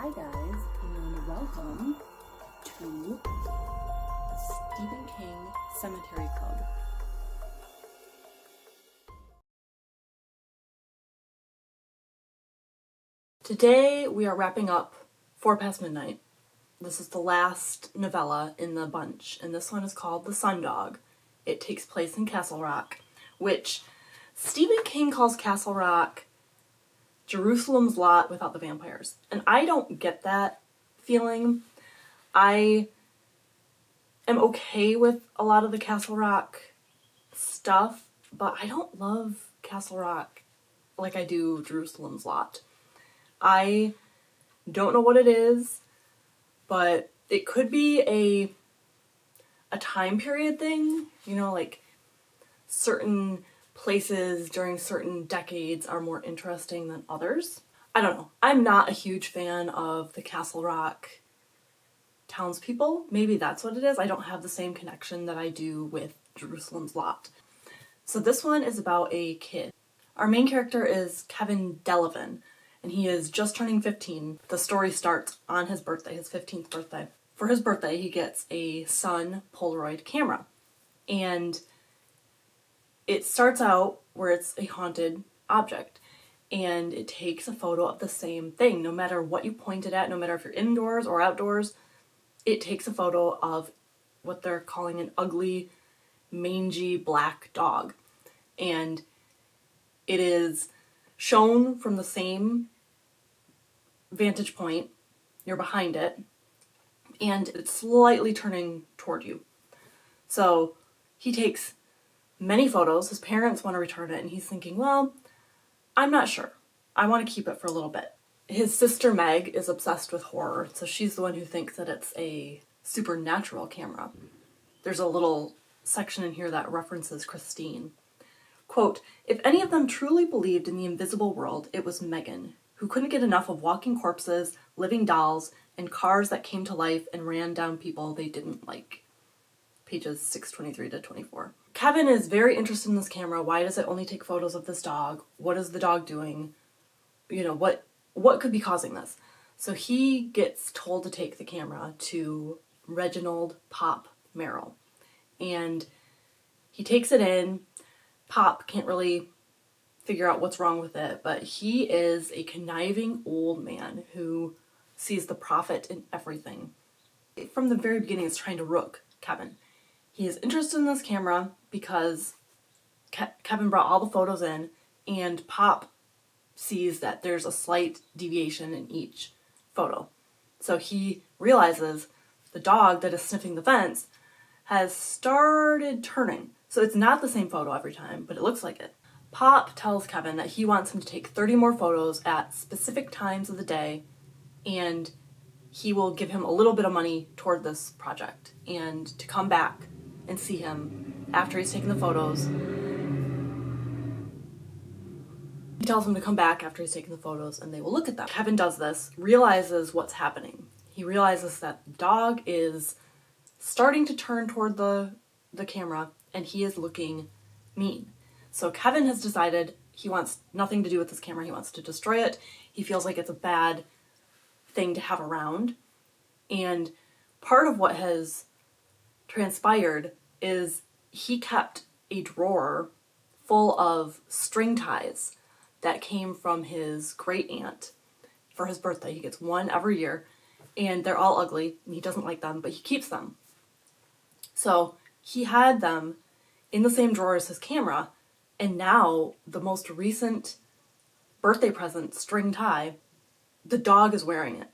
Hi guys, and welcome to the Stephen King Sematary Club. Today we are wrapping up 4 Past Midnight. This is the last novella in the bunch, and this one is called The Sundog. It takes place in Castle Rock, which Stephen King calls Castle Rock Jerusalem's Lot without the vampires. And I don't get that feeling. I am okay with a lot of the Castle Rock stuff, but I don't love Castle Rock like I do Jerusalem's Lot. I don't know what it is, but it could be a time period thing, you know, like certain places during certain decades are more interesting than others. I don't know. I'm not a huge fan of the Castle Rock townspeople. Maybe that's what it is. I don't have the same connection that I do with Jerusalem's Lot. So this one is about a kid. Our main character is Kevin Delavan, and he is just turning 15. The story starts on his birthday, his 15th birthday. For his birthday, he gets a Sun Polaroid camera. And it starts out where it's a haunted object, and it takes a photo of the same thing. No matter what you point it at, no matter if you're indoors or outdoors, it takes a photo of what they're calling an ugly, mangy black dog. And it is shown from the same vantage point. You're behind it, and it's slightly turning toward you. So he takes many photos. His parents want to return it, and he's thinking, well, I'm not sure. I want to keep it for a little bit. His sister Meg is obsessed with horror, so she's the one who thinks that it's a supernatural camera. There's a little section in here that references Christine. Quote, "If any of them truly believed in the invisible world, it was Megan, who couldn't get enough of walking corpses, living dolls, and cars that came to life and ran down people they didn't like." Pages 623 to 24. Kevin is very interested in this camera. Why does it only take photos of this dog? What is the dog doing? You know, what could be causing this? So he gets told to take the camera to Reginald Pop Merrill. And he takes it in. Pop can't really figure out what's wrong with it, but he is a conniving old man who sees the profit in everything. From the very beginning, is trying to rook Kevin. He is interested in this camera because Kevin brought all the photos in, and Pop sees that there's a slight deviation in each photo. So he realizes the dog that is sniffing the fence has started turning. So it's not the same photo every time, but it looks like it. Pop tells Kevin that he wants him to take 30 more photos at specific times of the day, and he will give him a little bit of money toward this project, and to come back and see him after he's taken the photos. He tells him to come back after he's taken the photos, and they will look at them. Kevin does this, realizes what's happening. He realizes that the dog is starting to turn toward the camera, and he is looking mean. So Kevin has decided he wants nothing to do with this camera. He wants to destroy it. He feels like it's a bad thing to have around. And part of what has transpired is he kept a drawer full of string ties that came from his great aunt for his birthday. He gets one every year, and they're all ugly, and he doesn't like them, but he keeps them. So he had them in the same drawer as his camera, and now the most recent birthday present string tie, the dog is wearing it.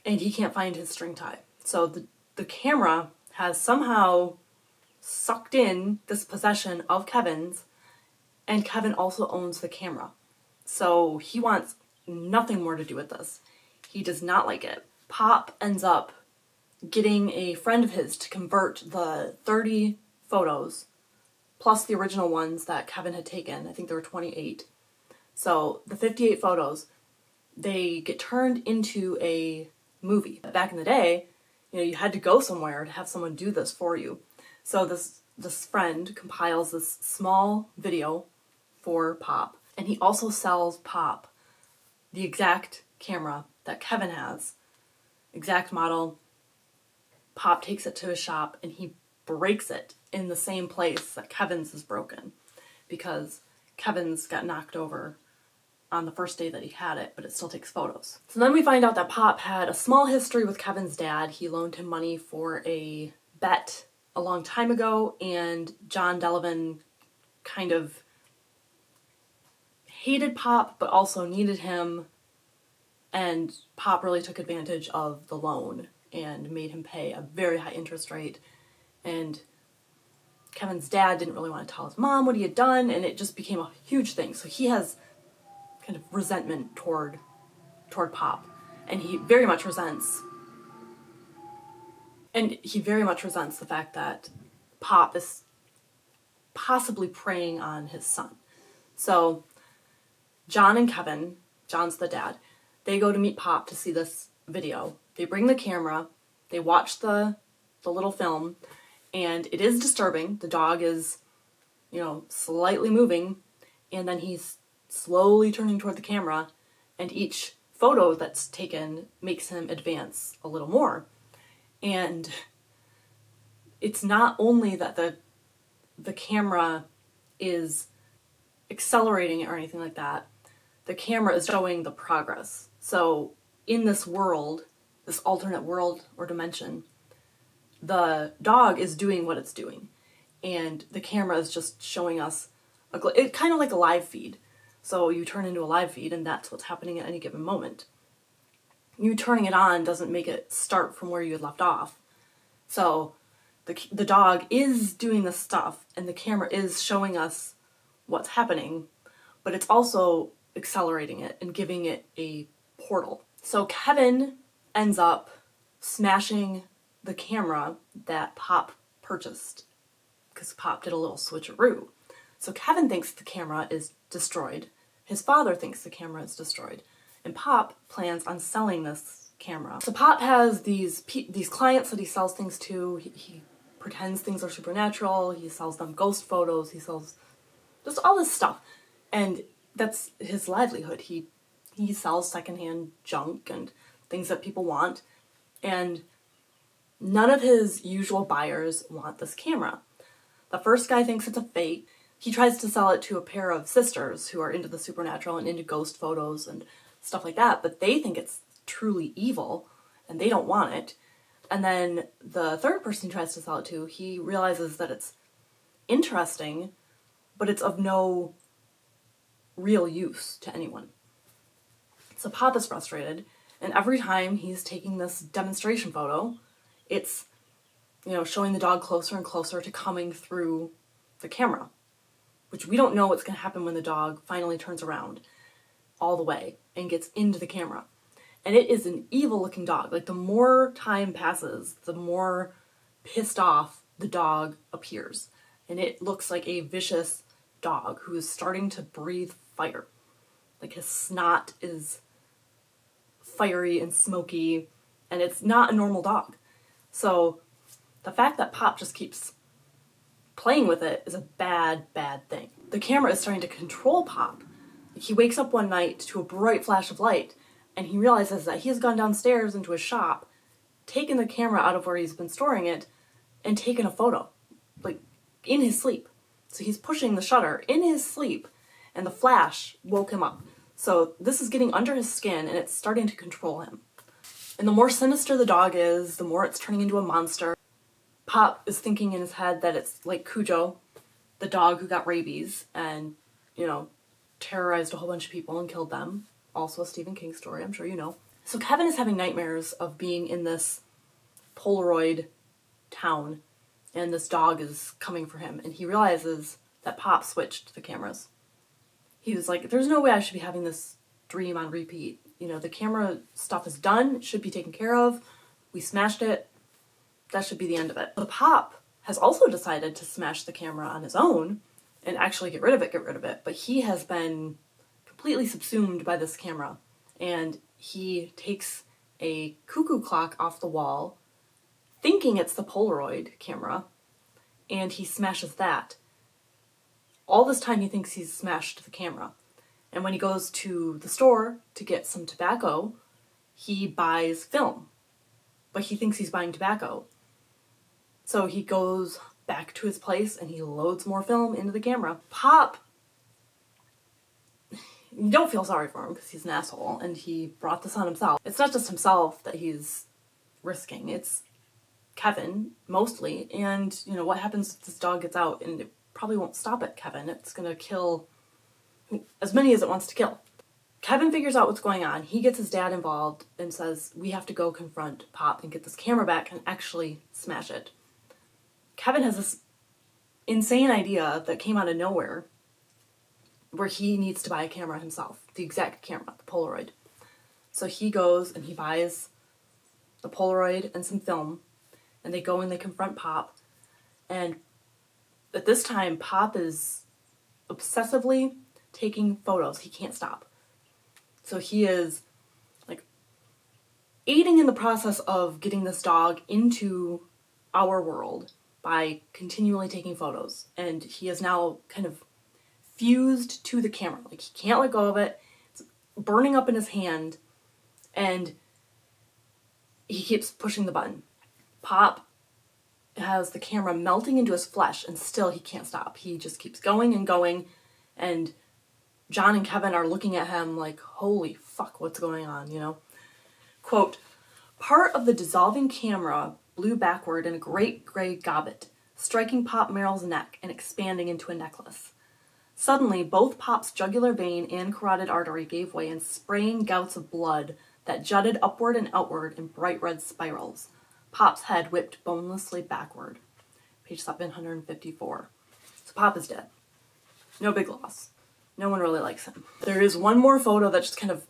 And he can't find his string tie. So the camera has somehow sucked in this possession of Kevin's, and Kevin also owns the camera. So he wants nothing more to do with this. He does not like it. Pop ends up getting a friend of his to convert the 30 photos, plus the original ones that Kevin had taken. I think there were 28. So the 58 photos, they get turned into a movie. Back in the day, you know, you had to go somewhere to have someone do this for you. So this friend compiles this small video for Pop, and he also sells Pop the exact camera that Kevin has, exact model. Pop takes it to his shop and he breaks it in the same place that Kevin's is broken, because Kevin's got knocked over on the first day that he had it, but it still takes photos. So then we find out that Pop had a small history with Kevin's dad. He loaned him money for a bet a long time ago, and John Delavan kind of hated Pop but also needed him, and Pop really took advantage of the loan and made him pay a very high interest rate. And Kevin's dad didn't really want to tell his mom what he had done, and it just became a huge thing. So he has kind of resentment toward Pop, and he very much resents the fact that Pop is possibly preying on his son. So John and Kevin, John's the dad, they go to meet Pop to see this video. They bring the camera, they watch the little film, and it is disturbing. The dog is, slightly moving, and then he's slowly turning toward the camera, and each photo that's taken makes him advance a little more. And it's not only that the camera is accelerating or anything like that, the camera is showing the progress. So in this world, this alternate world or dimension, the dog is doing what it's doing, and the camera is just showing us it kind of like a live feed. So you turn into a live feed, and that's what's happening at any given moment. You turning it on doesn't make it start from where you had left off. So the dog is doing this stuff, and the camera is showing us what's happening, but it's also accelerating it and giving it a portal. So Kevin ends up smashing the camera that Pop purchased, because Pop did a little switcheroo. So Kevin thinks the camera is destroyed. His father thinks the camera is destroyed. And Pop plans on selling this camera. So Pop has these clients that he sells things to. He pretends things are supernatural. He sells them ghost photos. He sells just all this stuff. And that's his livelihood. He sells secondhand junk and things that people want. And none of his usual buyers want this camera. The first guy thinks it's a fake. He tries to sell it to a pair of sisters who are into the supernatural and into ghost photos and stuff like that, but they think it's truly evil and they don't want it. And then the third person he tries to sell it to, he realizes that it's interesting, but it's of no real use to anyone. So Pop is frustrated, and every time he's taking this demonstration photo, it's, showing the dog closer and closer to coming through the camera, which we don't know what's going to happen when the dog finally turns around all the way and gets into the camera. And it is an evil looking dog. Like, the more time passes, the more pissed off the dog appears. And it looks like a vicious dog who is starting to breathe fire. Like, his snot is fiery and smoky, and it's not a normal dog. So the fact that Pop just keeps playing with it is a bad, bad thing. The camera is starting to control Pop. He wakes up one night to a bright flash of light, and he realizes that he has gone downstairs into his shop, taken the camera out of where he's been storing it, and taken a photo, like, in his sleep. So he's pushing the shutter in his sleep, and the flash woke him up. So this is getting under his skin, and it's starting to control him. And the more sinister the dog is, the more it's turning into a monster. Pop is thinking in his head that it's like Cujo, the dog who got rabies and, terrorized a whole bunch of people and killed them. Also a Stephen King story, I'm sure you know. So Kevin is having nightmares of being in this Polaroid town, and this dog is coming for him, and he realizes that Pop switched the cameras. He was like, there's no way I should be having this dream on repeat. The camera stuff is done, it should be taken care of. We smashed it. That should be the end of it. But Pop has also decided to smash the camera on his own and actually get rid of it. But he has been completely subsumed by this camera, and he takes a cuckoo clock off the wall, thinking it's the Polaroid camera, and he smashes that. All this time he thinks he's smashed the camera, And when he goes to the store to get some tobacco, he buys film. But he thinks he's buying tobacco. So he goes back to his place and he loads more film into the camera. Pop, you don't feel sorry for him because he's an asshole and he brought this on himself. It's not just himself that he's risking, it's Kevin, mostly. And, you know, what happens if this dog gets out? And it probably won't stop at Kevin. It's gonna kill as many as it wants to kill. Kevin figures out what's going on. He gets his dad involved and says, we have to go confront Pop and get this camera back and actually smash it. Kevin has this insane idea that came out of nowhere where he needs to buy a camera himself, the exact camera, the Polaroid. So he goes and he buys the Polaroid and some film, and they go and they confront Pop. And at this time, Pop is obsessively taking photos. He can't stop. So he is like aiding in the process of getting this dog into our world by continually taking photos. And he is now kind of fused to the camera. Like, he can't let go of it. It's burning up in his hand, and he keeps pushing the button. Pop has the camera melting into his flesh, and still he can't stop. He just keeps going and going, and John and Kevin are looking at him like, holy fuck, what's going on, you know? Quote, part of the dissolving camera blew backward in a great gray gobbet, striking Pop Merrill's neck and expanding into a necklace. Suddenly, both Pop's jugular vein and carotid artery gave way in spraying gouts of blood that jutted upward and outward in bright red spirals. Pop's head whipped bonelessly backward. Page 754. So Pop is dead. No big loss. No one really likes him. There is one more photo that just kind of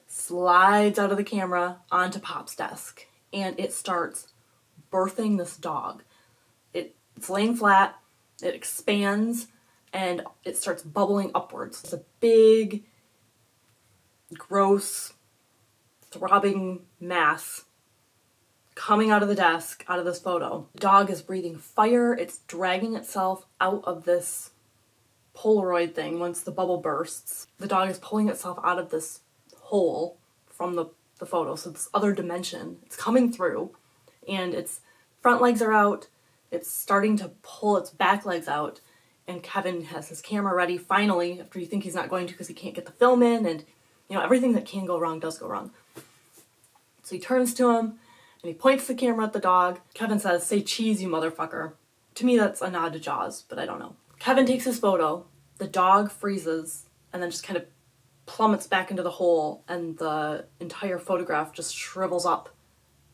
slides out of the camera onto Pop's desk, and it starts birthing this dog. It's laying flat, it expands, and it starts bubbling upwards. It's a big, gross, throbbing mass coming out of the desk, out of this photo. The dog is breathing fire. It's dragging itself out of this Polaroid thing once the bubble bursts. The dog is pulling itself out of this hole from the photo, so this other dimension. It's coming through, and its front legs are out. It's starting to pull its back legs out, and Kevin has his camera ready, finally, after you think he's not going to because he can't get the film in, and, you know, everything that can go wrong does go wrong. So he turns to him, and he points the camera at the dog. Kevin says, say cheese, you motherfucker. To me, that's a nod to Jaws, but I don't know. Kevin takes his photo, the dog freezes, and then just kind of plummets back into the hole, and the entire photograph just shrivels up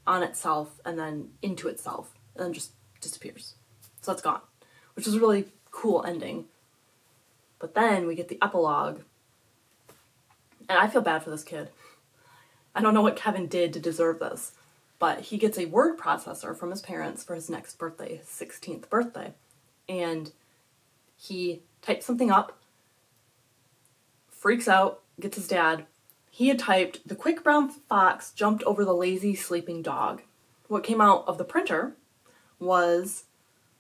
on itself and then into itself, and then just disappears. So that's gone, which is a really cool ending. But then we get the epilogue, and I feel bad for this kid. I don't know what Kevin did to deserve this, but he gets a word processor from his parents for his next birthday, his 16th birthday, and he types something up, freaks out, gets his dad. He had typed, the quick brown fox jumped over the lazy sleeping dog. What came out of the printer was,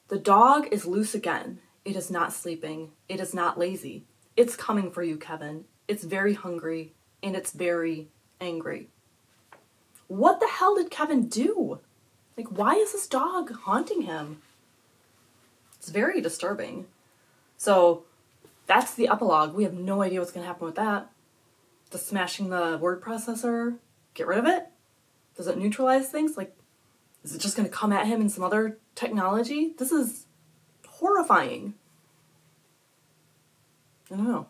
the dog is loose again. It is not sleeping. It is not lazy. It's coming for you, Kevin. It's very hungry, and it's very angry. What the hell did Kevin do? Like, why is this dog haunting him? It's very disturbing. So that's the epilogue. We have no idea what's going to happen with that. Does smashing the word processor get rid of it? Does it neutralize things? Like, is it just going to come at him in some other technology? This is horrifying. I don't know.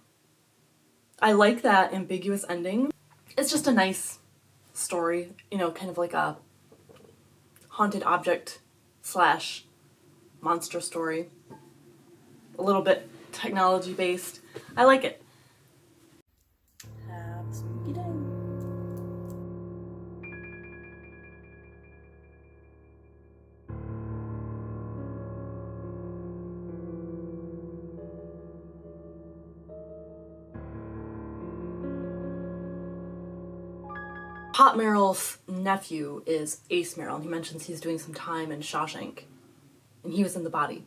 I like that ambiguous ending. It's just a nice story, you know, kind of like a haunted object / monster story. A little bit technology based. I like it. Have a spooky day. Pop Merrill's nephew is Ace Merrill, and he mentions he's doing some time in Shawshank, and he was in the body.